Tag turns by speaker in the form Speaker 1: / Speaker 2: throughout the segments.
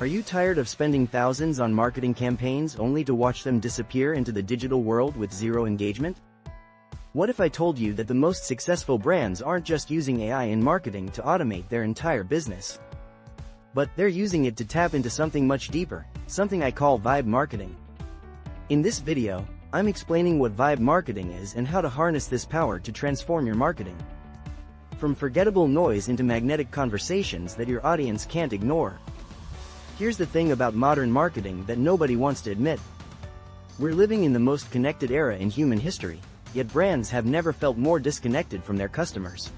Speaker 1: Are you tired of spending thousands on marketing campaigns only to watch them disappear into the digital world with zero engagement? What if I told you that the most successful brands aren't just using AI in marketing to automate their entire business, but they're using it to tap into something much deeper, something I call vibe marketing. In this video, I'm explaining what vibe marketing is and how to harness this power to transform your marketing. From forgettable noise into magnetic conversations that your audience can't ignore. Here's the thing about modern marketing that nobody wants to admit. We're living in the most connected era in human history, yet brands have never felt more disconnected from their customers.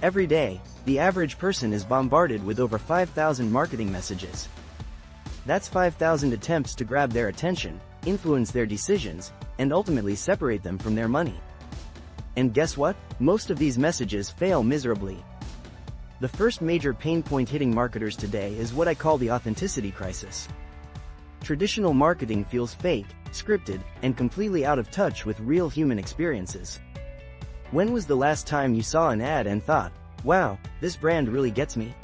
Speaker 1: Every day, the average person is bombarded with over 5,000 marketing messages. That's 5,000 attempts to grab their attention, influence their decisions, and ultimately separate them from their money. And guess what? Most of these messages fail miserably. The first major pain point hitting marketers today is what I call the authenticity crisis. Traditional marketing feels fake, scripted, and completely out of touch with real human experiences. When was the last time you saw an ad and thought, wow, this brand really gets me?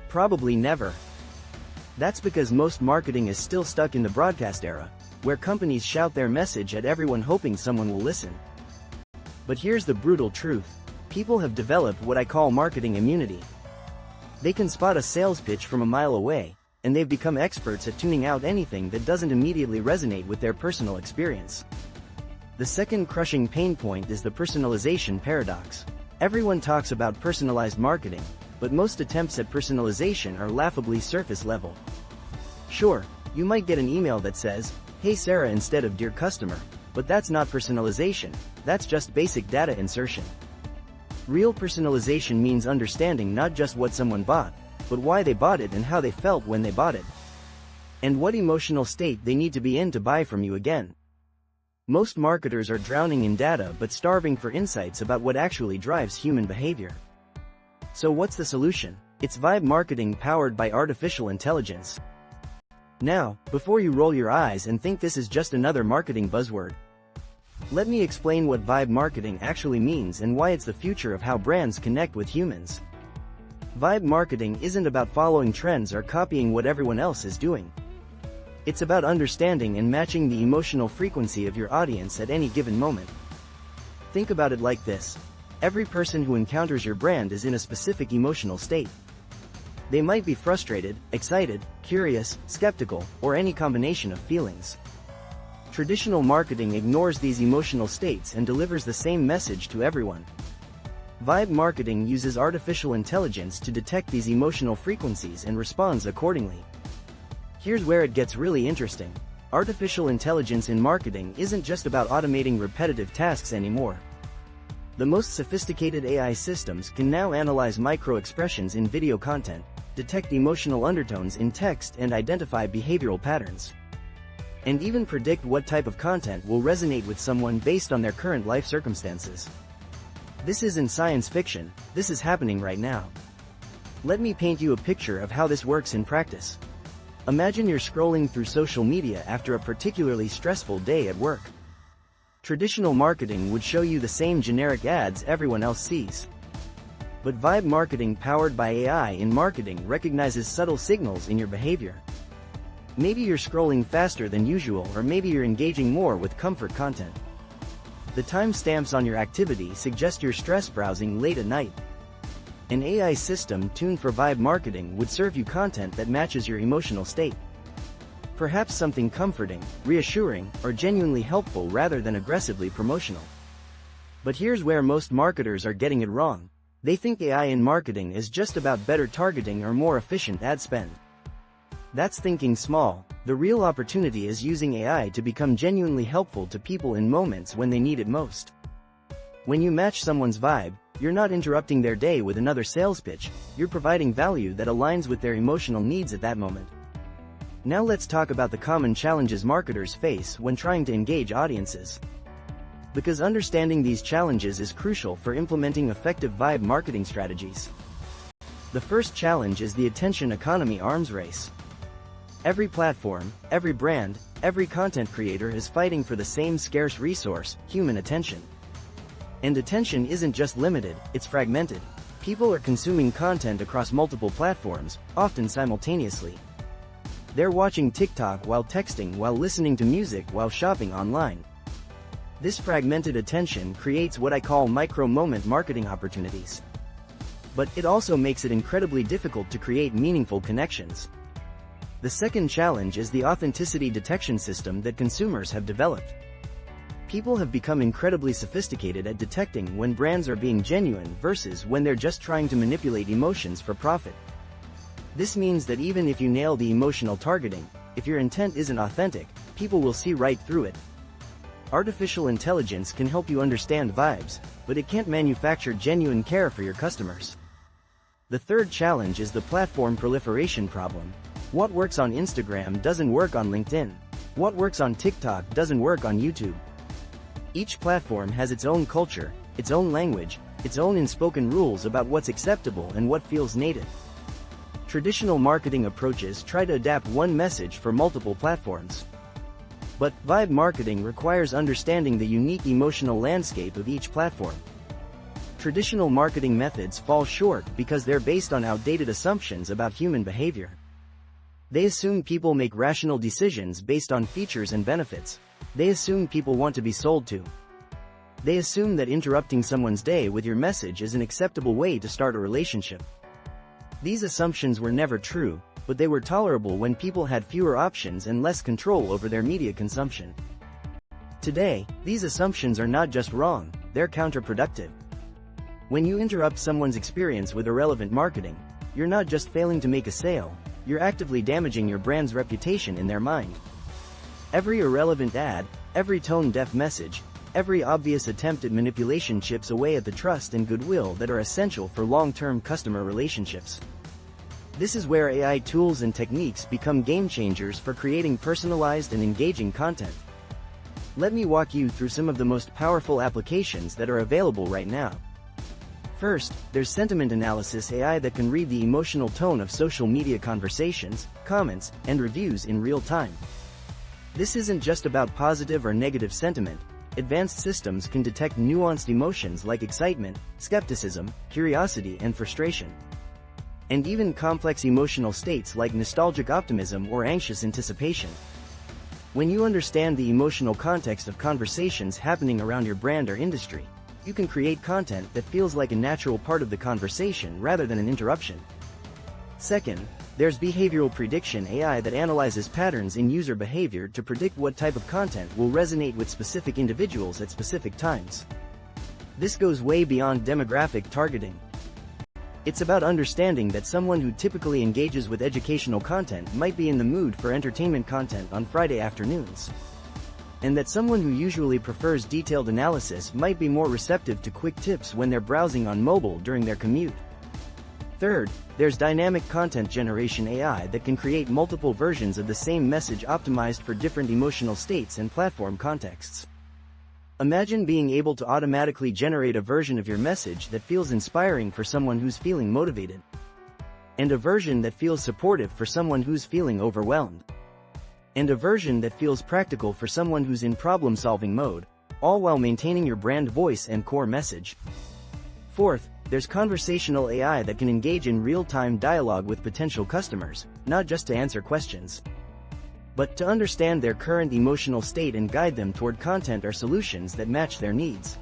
Speaker 1: Probably never. That's because most marketing is still stuck in the broadcast era, where companies shout their message at everyone hoping someone will listen. But here's the brutal truth. People have developed what I call marketing immunity. They can spot a sales pitch from a mile away, and they've become experts at tuning out anything that doesn't immediately resonate with their personal experience. The second crushing pain point is the personalization paradox. Everyone talks about personalized marketing, but most attempts at personalization are laughably surface level. Sure, you might get an email that says, "Hey Sarah," instead of "Dear customer," but that's not personalization, that's just basic data insertion. Real personalization means understanding not just what someone bought, but why they bought it and how they felt when they bought it. And what emotional state they need to be in to buy from you again. Most marketers are drowning in data but starving for insights about what actually drives human behavior. So what's the solution? It's vibe marketing powered by artificial intelligence. Now, before you roll your eyes and think this is just another marketing buzzword, let me explain what vibe marketing actually means and why it's the future of how brands connect with humans. Vibe marketing isn't about following trends or copying what everyone else is doing. It's about understanding and matching the emotional frequency of your audience at any given moment. Think about it like this. Every person who encounters your brand is in a specific emotional state. They might be frustrated, excited, curious, skeptical, or any combination of feelings. Traditional marketing ignores these emotional states and delivers the same message to everyone. Vibe marketing uses artificial intelligence to detect these emotional frequencies and responds accordingly. Here's where it gets really interesting. Artificial intelligence in marketing isn't just about automating repetitive tasks anymore. The most sophisticated AI systems can now analyze micro-expressions in video content, detect emotional undertones in text, and identify behavioral patterns. And even predict what type of content will resonate with someone based on their current life circumstances. This isn't science fiction, this is happening right now. Let me paint you a picture of how this works in practice. Imagine you're scrolling through social media after a particularly stressful day at work. Traditional marketing would show you the same generic ads everyone else sees. But vibe marketing powered by AI in marketing recognizes subtle signals in your behavior. Maybe you're scrolling faster than usual, or maybe you're engaging more with comfort content. The timestamps on your activity suggest you're stress browsing late at night. An AI system tuned for vibe marketing would serve you content that matches your emotional state. Perhaps something comforting, reassuring, or genuinely helpful rather than aggressively promotional. But here's where most marketers are getting it wrong. They think AI in marketing is just about better targeting or more efficient ad spend. That's thinking small. The real opportunity is using AI to become genuinely helpful to people in moments when they need it most. When you match someone's vibe, you're not interrupting their day with another sales pitch, you're providing value that aligns with their emotional needs at that moment. Now let's talk about the common challenges marketers face when trying to engage audiences. Because understanding these challenges is crucial for implementing effective vibe marketing strategies. The first challenge is the attention economy arms race. Every platform, every brand, every content creator is fighting for the same scarce resource, human attention. And attention isn't just limited, it's fragmented. People are consuming content across multiple platforms, often simultaneously. They're watching TikTok while texting, while listening to music, while shopping online. This fragmented attention creates what I call micro-moment marketing opportunities. But it also makes it incredibly difficult to create meaningful connections. The second challenge is the authenticity detection system that consumers have developed. People have become incredibly sophisticated at detecting when brands are being genuine versus when they're just trying to manipulate emotions for profit. This means that even if you nail the emotional targeting, if your intent isn't authentic, people will see right through it. Artificial intelligence can help you understand vibes, but it can't manufacture genuine care for your customers. The third challenge is the platform proliferation problem. What works on Instagram doesn't work on LinkedIn. What works on TikTok doesn't work on YouTube. Each platform has its own culture, its own language, its own unspoken rules about what's acceptable and what feels native. Traditional marketing approaches try to adapt one message for multiple platforms. But vibe marketing requires understanding the unique emotional landscape of each platform. Traditional marketing methods fall short because they're based on outdated assumptions about human behavior. They assume people make rational decisions based on features and benefits. They assume people want to be sold to. They assume that interrupting someone's day with your message is an acceptable way to start a relationship. These assumptions were never true, but they were tolerable when people had fewer options and less control over their media consumption. Today, these assumptions are not just wrong, they're counterproductive. When you interrupt someone's experience with irrelevant marketing, you're not just failing to make a sale, you're actively damaging your brand's reputation in their mind. Every irrelevant ad, every tone-deaf message, every obvious attempt at manipulation chips away at the trust and goodwill that are essential for long-term customer relationships. This is where AI tools and techniques become game changers for creating personalized and engaging content. Let me walk you through some of the most powerful applications that are available right now. First, there's sentiment analysis AI that can read the emotional tone of social media conversations, comments, and reviews in real time. This isn't just about positive or negative sentiment. Advanced systems can detect nuanced emotions like excitement, skepticism, curiosity, and frustration. And even complex emotional states like nostalgic optimism or anxious anticipation. When you understand the emotional context of conversations happening around your brand or industry, you can create content that feels like a natural part of the conversation rather than an interruption. Second, there's behavioral prediction AI that analyzes patterns in user behavior to predict what type of content will resonate with specific individuals at specific times. This goes way beyond demographic targeting. It's about understanding that someone who typically engages with educational content might be in the mood for entertainment content on Friday afternoons. And that someone who usually prefers detailed analysis might be more receptive to quick tips when they're browsing on mobile during their commute. Third, there's dynamic content generation AI that can create multiple versions of the same message optimized for different emotional states and platform contexts. Imagine being able to automatically generate a version of your message that feels inspiring for someone who's feeling motivated, and a version that feels supportive for someone who's feeling overwhelmed, and a version that feels practical for someone who's in problem-solving mode, all while maintaining your brand voice and core message. Fourth, there's conversational AI that can engage in real-time dialogue with potential customers, not just to answer questions, but to understand their current emotional state and guide them toward content or solutions that match their needs.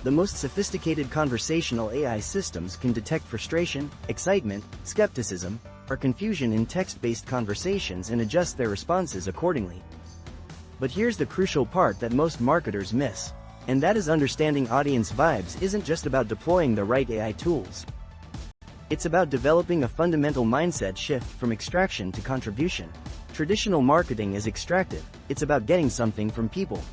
Speaker 1: The most sophisticated conversational AI systems can detect frustration, excitement, skepticism, or confusion in text-based conversations and adjust their responses accordingly. But here's the crucial part that most marketers miss, and that is understanding audience vibes isn't just about deploying the right AI tools. It's about developing a fundamental mindset shift from extraction to contribution. Traditional marketing is extractive, it's about getting something from people.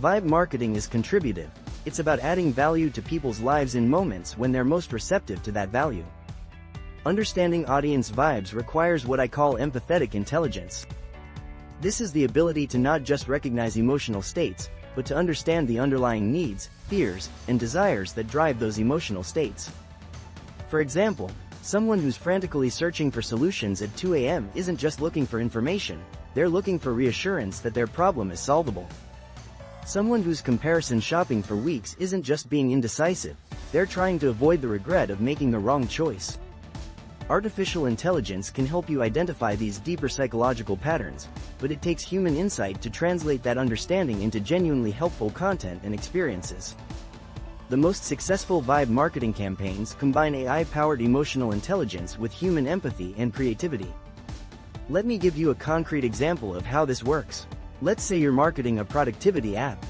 Speaker 1: Vibe marketing is contributive, it's about adding value to people's lives in moments when they're most receptive to that value. Understanding audience vibes requires what I call empathetic intelligence. This is the ability to not just recognize emotional states, but to understand the underlying needs, fears, and desires that drive those emotional states. For example, someone who's frantically searching for solutions at 2 a.m. isn't just looking for information, they're looking for reassurance that their problem is solvable. Someone who's comparison shopping for weeks isn't just being indecisive, they're trying to avoid the regret of making the wrong choice. Artificial intelligence can help you identify these deeper psychological patterns, but it takes human insight to translate that understanding into genuinely helpful content and experiences. The most successful vibe marketing campaigns combine AI-powered emotional intelligence with human empathy and creativity. Let me give you a concrete example of how this works. Let's say you're marketing a productivity app.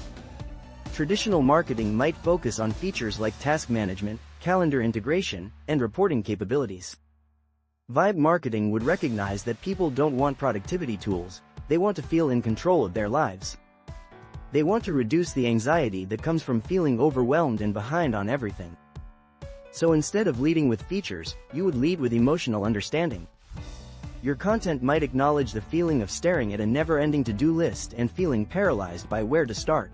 Speaker 1: Traditional marketing might focus on features like task management, calendar integration, and reporting capabilities. Vibe marketing would recognize that people don't want productivity tools, they want to feel in control of their lives. They want to reduce the anxiety that comes from feeling overwhelmed and behind on everything. So instead of leading with features, you would lead with emotional understanding. Your content might acknowledge the feeling of staring at a never-ending to-do list and feeling paralyzed by where to start.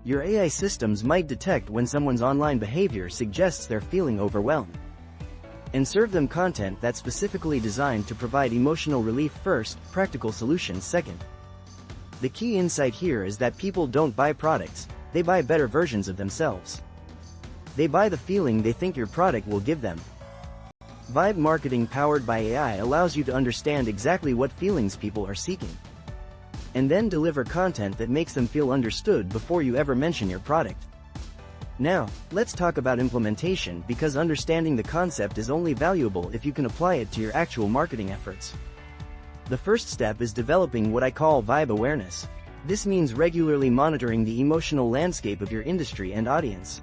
Speaker 1: Your AI systems might detect when someone's online behavior suggests they're feeling overwhelmed, and serve them content that's specifically designed to provide emotional relief first, practical solutions second. The key insight here is that people don't buy products, they buy better versions of themselves. They buy the feeling they think your product will give them. Vibe marketing powered by AI allows you to understand exactly what feelings people are seeking, and then deliver content that makes them feel understood before you ever mention your product. Now, let's talk about implementation, because understanding the concept is only valuable if you can apply it to your actual marketing efforts. The first step is developing what I call vibe awareness. This means regularly monitoring the emotional landscape of your industry and audience.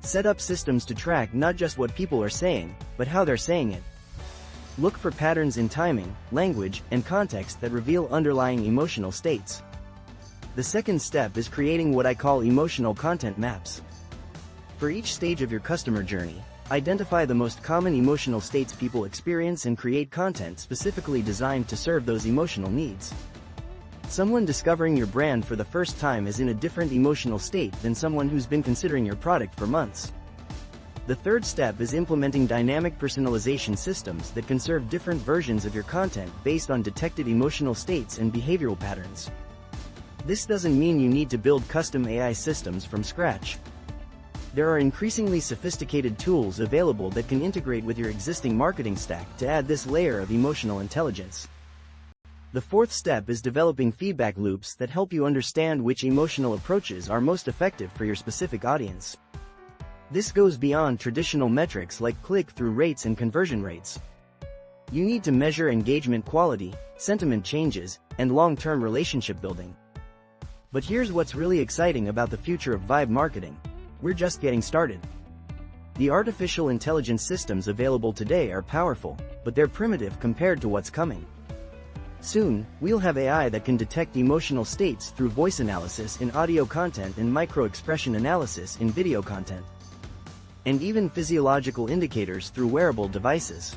Speaker 1: Set up systems to track not just what people are saying, but how they're saying it. Look for patterns in timing, language, and context that reveal underlying emotional states. The second step is creating what I call emotional content maps. For each stage of your customer journey, identify the most common emotional states people experience and create content specifically designed to serve those emotional needs. Someone discovering your brand for the first time is in a different emotional state than someone who's been considering your product for months. The third step is implementing dynamic personalization systems that can serve different versions of your content based on detected emotional states and behavioral patterns. This doesn't mean you need to build custom AI systems from scratch. There are increasingly sophisticated tools available that can integrate with your existing marketing stack to add this layer of emotional intelligence. The fourth step is developing feedback loops that help you understand which emotional approaches are most effective for your specific audience. This goes beyond traditional metrics like click-through rates and conversion rates. You need to measure engagement quality, sentiment changes, and long-term relationship building. But here's what's really exciting about the future of vibe marketing. We're just getting started. The artificial intelligence systems available today are powerful, but they're primitive compared to what's coming. Soon, we'll have AI that can detect emotional states through voice analysis in audio content and micro-expression analysis in video content, and even physiological indicators through wearable devices.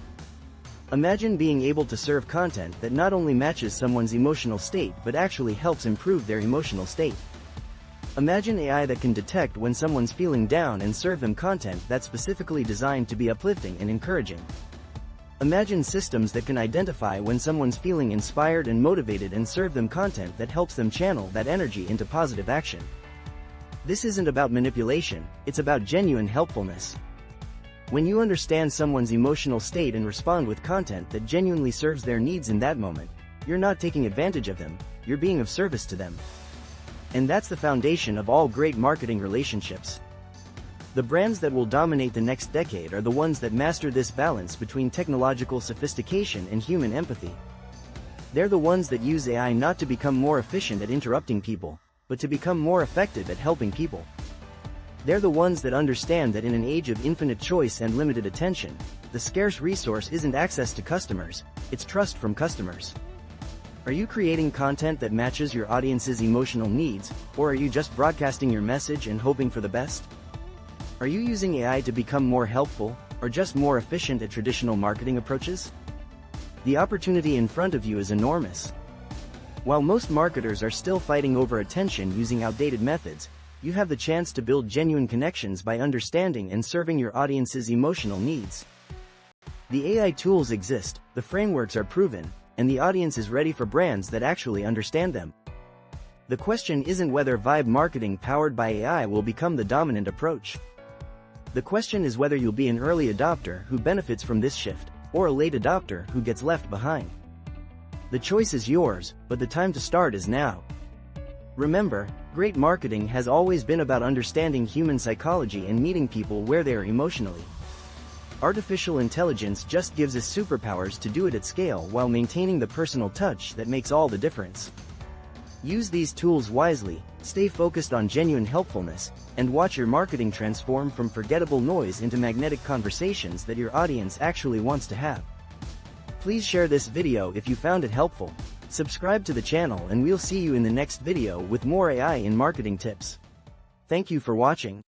Speaker 1: Imagine being able to serve content that not only matches someone's emotional state but actually helps improve their emotional state. Imagine AI that can detect when someone's feeling down and serve them content that's specifically designed to be uplifting and encouraging. Imagine systems that can identify when someone's feeling inspired and motivated and serve them content that helps them channel that energy into positive action. This isn't about manipulation, it's about genuine helpfulness. When you understand someone's emotional state and respond with content that genuinely serves their needs in that moment, you're not taking advantage of them, you're being of service to them. And that's the foundation of all great marketing relationships. The brands that will dominate the next decade are the ones that master this balance between technological sophistication and human empathy. They're the ones that use AI not to become more efficient at interrupting people, but to become more effective at helping people. They're the ones that understand that in an age of infinite choice and limited attention, the scarce resource isn't access to customers, it's trust from customers. Are you creating content that matches your audience's emotional needs, or are you just broadcasting your message and hoping for the best? Are you using AI to become more helpful, or just more efficient at traditional marketing approaches? The opportunity in front of you is enormous. While most marketers are still fighting over attention using outdated methods, you have the chance to build genuine connections by understanding and serving your audience's emotional needs. The AI tools exist, the frameworks are proven, and the audience is ready for brands that actually understand them. The question isn't whether vibe marketing powered by AI will become the dominant approach. The question is whether you'll be an early adopter who benefits from this shift. or a late adopter who gets left behind. The choice is yours, but the time to start is now. Remember, great marketing has always been about understanding human psychology and meeting people where they are emotionally. Artificial intelligence just gives us superpowers to do it at scale while maintaining the personal touch that makes all the difference. Use these tools wisely, stay focused on genuine helpfulness, and watch your marketing transform from forgettable noise into magnetic conversations that your audience actually wants to have. Please share this video if you found it helpful. Subscribe to the channel and we'll see you in the next video with more AI in marketing tips. Thank you for watching.